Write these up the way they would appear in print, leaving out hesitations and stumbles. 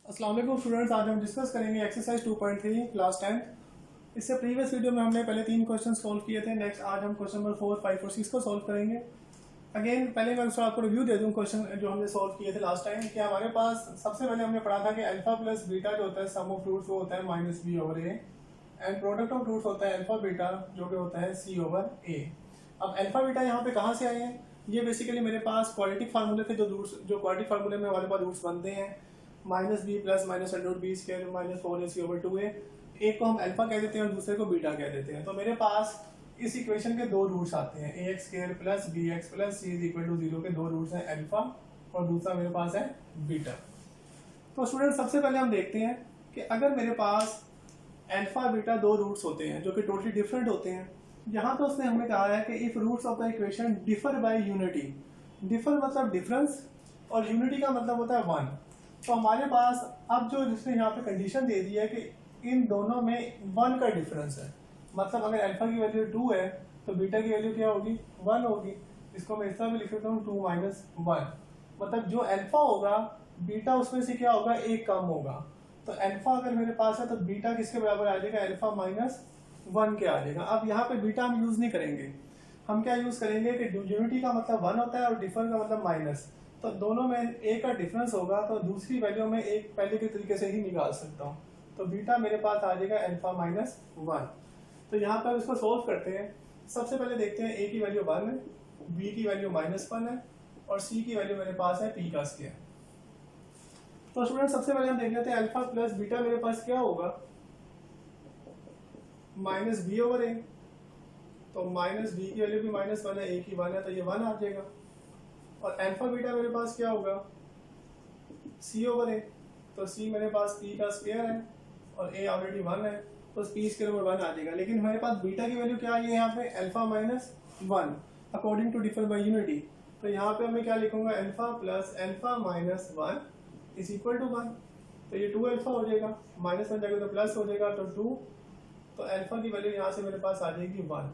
अस्सलाम वालेकुम स्टूडेंट्स, आज हम डिस्कस करेंगे एक्सरसाइज 2.3 क्लास 10। इससे प्रीवियस वीडियो में हमने पहले 3 क्वेश्चन सॉल्व किए थे। नेक्स्ट आज हम क्वेश्चन नंबर 4, 5 और 6 को सॉल्व करेंगे। अगेन पहले मैं उसको आपको रिव्यू दे दूं क्वेश्चन जो हमने सॉल्व किए थे लास्ट टाइम। कि हमारे पास सबसे पहले हमने पढ़ा था कि अल्फा प्लस बीटा जो होता है सम ऑफ रूट्स वो होता है minus B over A, and product of roots होता है अल्फा बीटा जो कि होता है सी ओवर ए। अब अल्फा बीटा यहाँ पे कहाँ से आए हैं? ये बेसिकली मेरे पास क्वाड्रेटिक फार्मूले थे जो क्वाड्रेटिक फार्मूले में हमारे पास रूट्स बनते हैं minus B plus minus under root B square minus 4ac over 2a। एक को हम अल्फा कह देते हैं और दूसरे को बीटा कह देते हैं। तो मेरे पास इस इक्वेशन के दो रूट्स आते हैं, A X square plus B X plus C is equal to 0 के दो रूट्स हैं अल्फा और दूसरा मेरे पास है बीटा। तो स्टूडेंट सबसे पहले हम देखते हैं कि अगर मेरे पास अल्फा बीटा दो रूट्स होते हैं जो कि टोटली डिफरेंट होते हैं, यहाँ पे उसने हमें कहा है कि if roots of the equation differ by unity. Differ मतलब डिफरेंस और यूनिटी का मतलब होता है वन। तो हमारे पास अब जो जिसने यहाँ पे कंडीशन दे दी है कि इन दोनों में वन का डिफरेंस है, मतलब अगर अल्फा की वैल्यू 2 है तो बीटा की वैल्यू क्या होगी? 1 होगी। इसको मैं इस तरह भी लिख सकता हूँ 2 माइनस 1, मतलब जो अल्फा होगा बीटा उसमें से क्या होगा? एक कम होगा। तो अल्फा अगर मेरे पास है तो बीटा किसके बराबर आ जाएगा? अल्फा माइनस 1 के आ जाएगा। अब यहाँ पे बीटा हम यूज नहीं करेंगे, हम क्या यूज करेंगे कि यूनिटी का मतलब 1 होता है और डिफर का मतलब माइनस। तो दोनों में एक का डिफरेंस होगा तो दूसरी वैल्यू में एक पहले के तरीके से ही निकाल सकता हूँ। तो बीटा मेरे पास आ जाएगा अल्फा माइनस 1। तो यहाँ पर इसको सोल्व करते हैं। सबसे पहले देखते हैं ए की वैल्यू 1 है, बी की वैल्यू -1 है और सी की वैल्यू मेरे पास है पी का स्क्वायर। तो स्टूडेंट सबसे पहले हम देख लेते हैं अल्फा प्लस बीटा मेरे पास क्या होगा? Minus B over A. तो माइनस बी की वैल्यू भी -1 है, ए की 1 है तो ये 1 आ जाएगा। और अल्फा बीटा मेरे पास क्या होगा? सी ओवर ए। तो सी मेरे पास पी का स्क्वायर है और ए ऑलरेडी 1 है तो पी स्क्वायर ओवर 1 आ जाएगा। लेकिन हमारे पास बीटा की वैल्यू क्या आई है यहाँ पे? Alpha minus 1 according to differ by unity. तो यहाँ पे मैं क्या लिखूंगा? Alpha plus alpha minus 1 is equal to 1। तो ये 2 अल्फा हो जाएगा, -1 जाएगा तो प्लस हो जाएगा तो 2। तो अल्फा की वैल्यू यहाँ से मेरे पास आ जाएगी 1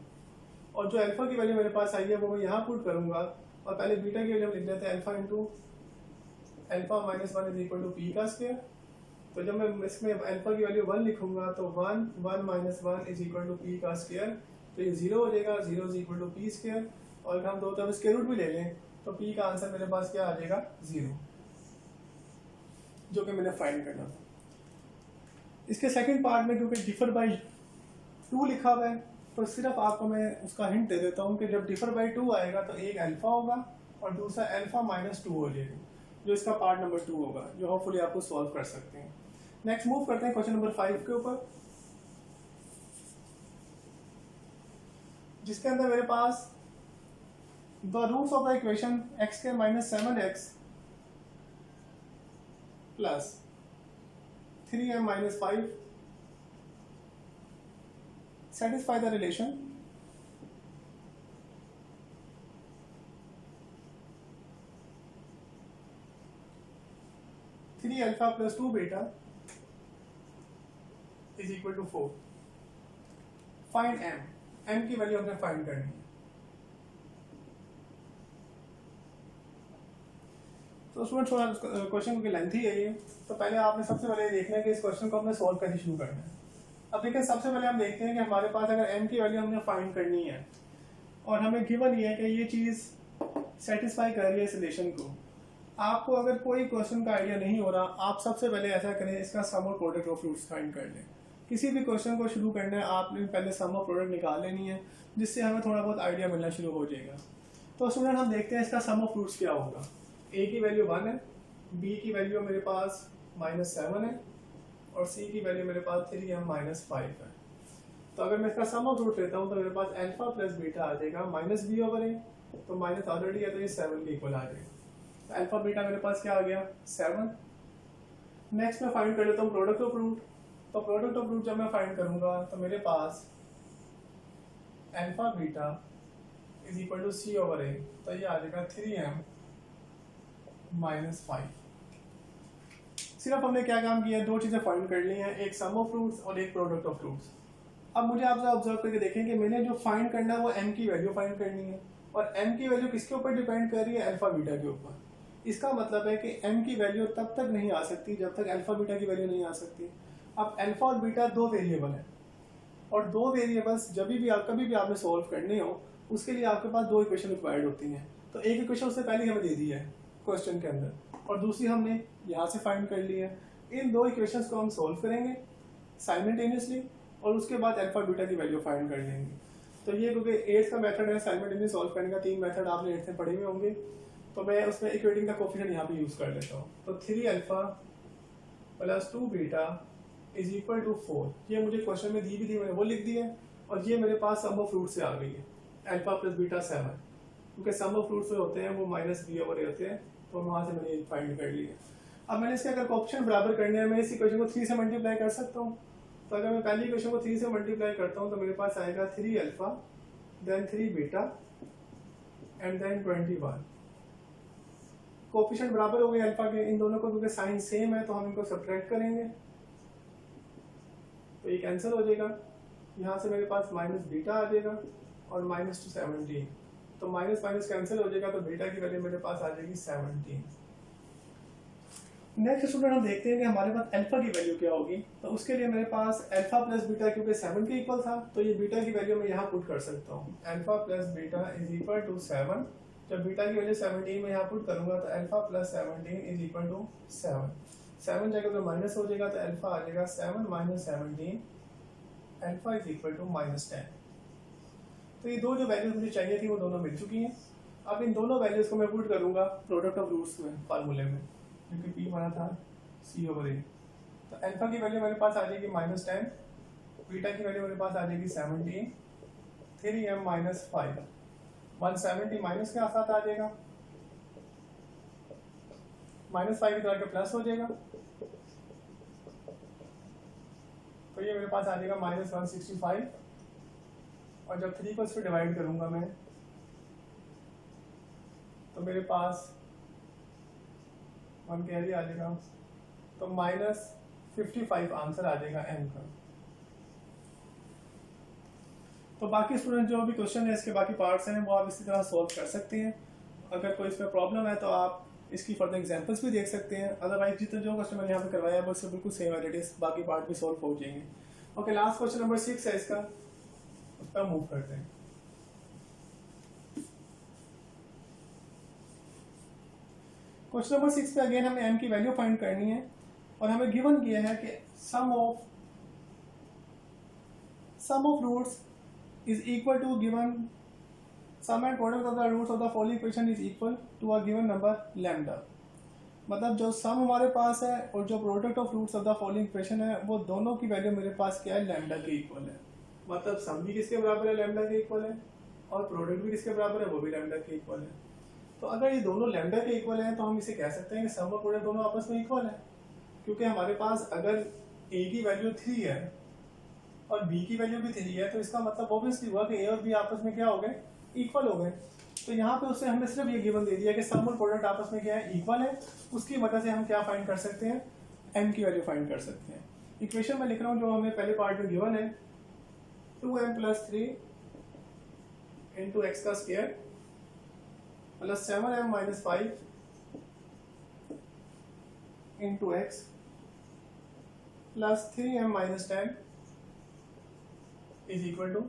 और जो अल्फा की वैल्यू मेरे पास आई है वो मैं यहाँ पुट करूंगा। और पहले बीटा की वैल्यू हम लिख लेते हैं alpha into alpha minus 1 is equal to P का स्क्वायर। तो जब मैं इसमें अल्फा की वैल्यू 1 लिखूंगा तो 1 minus 1 is equal to P का स्क्वायर। तो ये 0 हो जाएगा, 0 is equal to P square. और अगर हम दो तरफ स्क्वायर रूट भी ले लें तो पी का आंसर मेरे पास क्या आ जाएगा? 0, जो कि मैंने फाइंड करना था। इसके सेकंड पार्ट में क्योंकि डिफर बाय 2 लिखा हुआ है तो सिर्फ आपको मैं उसका हिंट दे देता हूँ कि जब डिफर बाय 2 आएगा तो एक अल्फा होगा और दूसरा अल्फा माइनस 2 हो जाएगा, जो इसका पार्ट नंबर 2 होगा, जो होपफुली आपको सॉल्व कर सकते हैं। नेक्स्ट मूव करते हैं क्वेश्चन नंबर 5 के ऊपर, जिसके अंदर मेरे पास the roots of the equation X के minus 7x plus 3m minus 5 satisfy the relation three alpha plus 2 beta is equal to 4। Find m की वैल्यू हमने फाइंड करनी है। तो स्टूडेंट थोड़ा क्वेश्चन की लेंथी है ये, तो पहले आपने सबसे पहले देखना है कि इस क्वेश्चन को हमने सॉल्व करनी शुरू करना है। अब देखिए सबसे पहले हम देखते हैं कि हमारे पास अगर m की वैल्यू हमने फाइंड करनी है और हमें गिवन ये है कि ये चीज सेटिस्फाई कर रही है इस रिलेशन को। आपको अगर कोई क्वेश्चन का आइडिया नहीं हो रहा, आप सबसे पहले ऐसा करें, इसका सम और प्रोडक्ट ऑफ रूट्स फाइंड कर लें। किसी भी क्वेश्चन को शुरू करना है आपने पहले सम और प्रोडक्ट निकाल लेनी है, जिससे हमें थोड़ा बहुत आइडिया मिलना शुरू हो जाएगा। तो स्टूडेंट हम देखते हैं इसका सम ऑफ रूट्स क्या होगा। ए की वैल्यू 1 है, बी की वैल्यू मेरे पास -7 है और सी की वैल्यू मेरे पास 3m माइनस 5 है। तो अगर मैं इसका सम ऑफ रूट लेता हूँ तो मेरे पास अल्फा प्लस बीटा आ जाएगा माइनस बी ओवर ए। तो माइनस ऑलरेडी है तो ये 7 के इक्वल आ जाएगा। तो अल्फा बीटा मेरे पास क्या आ गया? 7। नेक्स्ट मैं फाइंड कर लेता हूँ प्रोडक्ट ऑफ रूट। तो प्रोडक्ट ऑफ रूट जब मैं फाइंड करूंगा तो मेरे पास alpha beta is equal to C over A. तो ये आ जाएगा 3m माइनस 5। सिर्फ हमने क्या काम किया? दो चीजें फाइंड कर ली हैं, एक सम ऑफ रूट्स और एक प्रोडक्ट ऑफ रूट्स। अब मुझे आपसे ऑब्जर्व करके देखें कि मैंने जो फाइंड करना है वो m की वैल्यू फाइंड करनी है और m की वैल्यू किसके ऊपर डिपेंड कर रही है? अल्फा बीटा के ऊपर। इसका मतलब है कि m की वैल्यू तब तक नहीं आ सकती जब तक अल्फा बीटा की वैल्यू नहीं आ सकती। अब अल्फा और बीटा दो वेरिएबल हैं, और दो वेरिएबल्स जब भी आप कभी भी आपने सॉल्व करने हो उसके लिए आपके पास दो इक्वेशन रिक्वायर्ड होती हैं। तो एक इक्वेशन उससे पहले हमें दे दी है क्वेश्चन के अंदर, और दूसरी हमने यहाँ से फाइंड कर ली है। इन दो इक्वेशंस को हम सॉल्व करेंगे साइमल्टेनियसली, और उसके बाद अल्फा बीटा की वैल्यू फाइंड कर लेंगे। तो ये क्योंकि 8th का मेथड है साइमल्टेनियस सॉल्व करने का, 3 मेथड आपने 8th में पढ़े हुए होंगे, तो मैं उसमें इक्वेटिंग का कोफिशिएंट यहाँ पे यूज़ कर लेता हूँ। तो 3 alpha plus 2 beta is equal to 4, ये मुझे क्वेश्चन में दी भी थी, मैंने वो लिख दी है, और ये मेरे पास सम ऑफ रूट से आ गई है अल्फा प्लस बीटा 7, क्योंकि सम ऑफ रूट्स जो होते हैं वो माइनस बी ओवर ए होते हैं, तो वहाँ से मैंने फाइंड कर लिया। अब मैंने इसके अगर कोएफिशिएंट बराबर करने हैं, मैं इस इक्वेशन को 3 से मल्टीप्लाई कर सकता हूँ। तो अगर मैं पहली इक्वेशन को 3 से मल्टीप्लाई करता हूँ तो मेरे पास आएगा 3 alpha then 3 beta and then 21। Coefficient बराबर हो गए अल्फा के, इन दोनों को क्योंकि साइन सेम है तो हम इनको सब्ट्रैक्ट करेंगे, तो ये कैंसिल हो जाएगा। यहाँ से मेरे पास माइनस बीटा आ जाएगा और माइनस टू 17, तो माइनस माइनस कैंसिल हो जाएगा, तो बीटा की वैल्यू मेरे पास आ जाएगी 17। नेक्स्ट स्टूडेंट हम देखते हैं कि हमारे पास अल्फा की वैल्यू क्या होगी। तो उसके लिए मेरे पास अल्फा प्लस बीटा क्योंकि 7 के इक्वल था, तो ये बीटा की वैल्यू मैं यहाँ पुट कर सकता हूँ। Alpha plus beta is equal to 7, जब बीटा की वैल्यू 17 में यहाँ पुट करूंगा तो alpha plus 17 is equal to 7 जाएगा तो माइनस हो जाएगा, तो अल्फा आ जाएगा 7 minus 17, alpha is equal to -10। तो ये दो जो वैल्यूज मुझे चाहिए थी वो दोनों मिल चुकी हैं। अब इन दोनों वैल्यूज को मैं पुट करूंगा प्रोडक्ट ऑफ रूट्स में फार्मूले में, क्योंकि पी बना था सी ओवर ए। तो अल्फा की वैल्यू मेरे पास आ जाएगी -10, बीटा की वैल्यू मेरे पास आ जाएगी 17, 3m माइनस 5, 170 माइनस के साथ आ जाएगा, -5 इधर के प्लस हो जाएगा, तो ये मेरे पास आ जाएगा -165, और जब 3 को इससे डिवाइड करूंगा मैं तो मेरे पास 1 कैरी आ जाएगा, तो -55 आंसर आ जाएगा m का। तो बाकी स्टूडेंट जो भी क्वेश्चन है इसके बाकी पार्ट्स हैं वो आप इसी तरह सॉल्व कर सकते हैं। अगर कोई इसमें प्रॉब्लम है तो आप इसकी फर्दर एग्जांपल्स भी देख सकते हैं, अदरवाइज जितना जो क्वेश्चन मैंने यहाँ पे करवाया है वो इससे बिल्कुल सेम है, बाकी पार्ट भी सॉल्व हो जाएंगे। ओके, लास्ट क्वेश्चन नंबर 6 है इसका, उस पर मूव करते हैं। क्वेश्चन नंबर 6 पे अगेन हमें m की वैल्यू फाइंड करनी है, और हमें गिवन किया है कि sum of roots is equal to given sum and product of the roots of the following equation is equal to a given number lambda. मतलब जो सम हमारे पास है और जो product of roots of the following equation है वो दोनों की वैल्यू मेरे पास क्या है, लैम्डा के इक्वल है। मतलब सम भी किसके बराबर है, लैम्डा के इक्वल है, और प्रोडक्ट भी किसके बराबर है, वो भी लैम्डा के इक्वल है। तो अगर ये दोनों लैम्डा के इक्वल हैं तो हम इसे कह सकते हैं कि सम और प्रोडक्ट दोनों आपस में इक्वल है, क्योंकि हमारे पास अगर a की वैल्यू 3 है और b की वैल्यू भी 3 है, तो इसका मतलब ऑब्वियसली हुआ कि a और b आपस में क्या हो गए, इक्वल हो गए। तो यहाँ पे उससे हमने सिर्फ ये गिवन दे दिया कि सम और प्रोडक्ट आपस में क्या है, इक्वल है। उसकी वजह से हम क्या फाइंड कर सकते हैं, m की वैल्यू फाइंड कर सकते हैं। इक्वेशन में लिख रहा हूँ जो हमें पहले पार्ट में गिवन है, 2m + 3 × x का square plus 7m - 5 × x plus 3m - 10 is equal to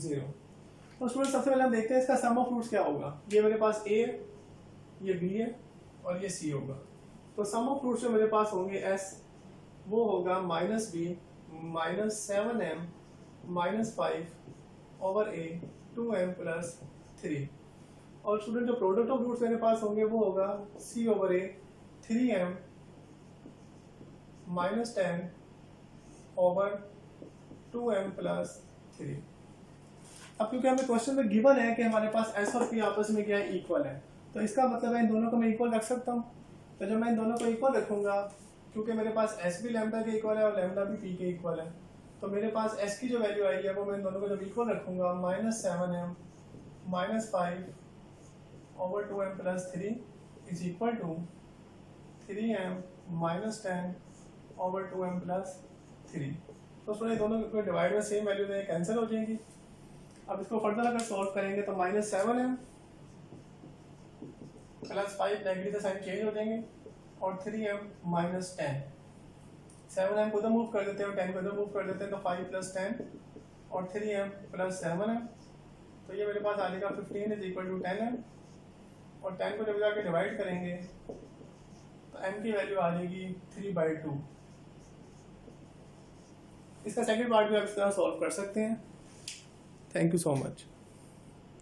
0। तो स्टूडेंट सबसे पहले हम देखते हैं इसका सम ऑफ रूट्स क्या होगा। ये मेरे पास a है, ये b है और ये c होगा। तो सम ऑफ रूट्स जो मेरे पास होंगे s, वो होगा -b -7m - 5 over a 2m + 3। और स्टूडेंट जो प्रोडक्ट ऑफ रूट्स मेरे पास होंगे वो होगा c over a 3m - 10 over 2m + 3। अब क्योंकि हमें क्वेश्चन में गिवन है कि हमारे पास s और p आपस में क्या है, इक्वल है, तो इसका मतलब है इन दोनों को मैं इक्वल रख सकता हूँ। तो जब मैं इन दोनों को इक्वल रखूंगा, क्योंकि मेरे पास s भी लैम्डा के इक्वल है और लैम्डा भी p के इक्वल है, तो मेरे पास s की जो वैल्यू आई है वो मैं इन दोनों को जब इक्वल रखूंगा -7m - 5 over 2m + 3 is equal to 3m - 10 over 2m + 3। तो उसमें दोनों को डिवाइड में सेम वैल्यू दें, कैंसिल हो जाएंगी। अब इसको फर्दर अगर सॉल्व करेंगे तो -7m प्लस 5 नेगेटिव से साइन चेंज हो जाएंगे और 3m माइनस 10, 7m को उधर मूव कर देते हैं और 10 को उधर मूव कर देते हैं, तो 5 प्लस 10 और 3m प्लस 7m, तो ये मेरे पास आ जाएगा 15 इज इक्वल टू 10m, और 10 को जब जाके डिवाइड करेंगे तो m की वैल्यू आ जाएगी 3/2। इसका सेकंड पार्ट भी आप इस तरह सॉल्व कर सकते हैं। Thank you so much.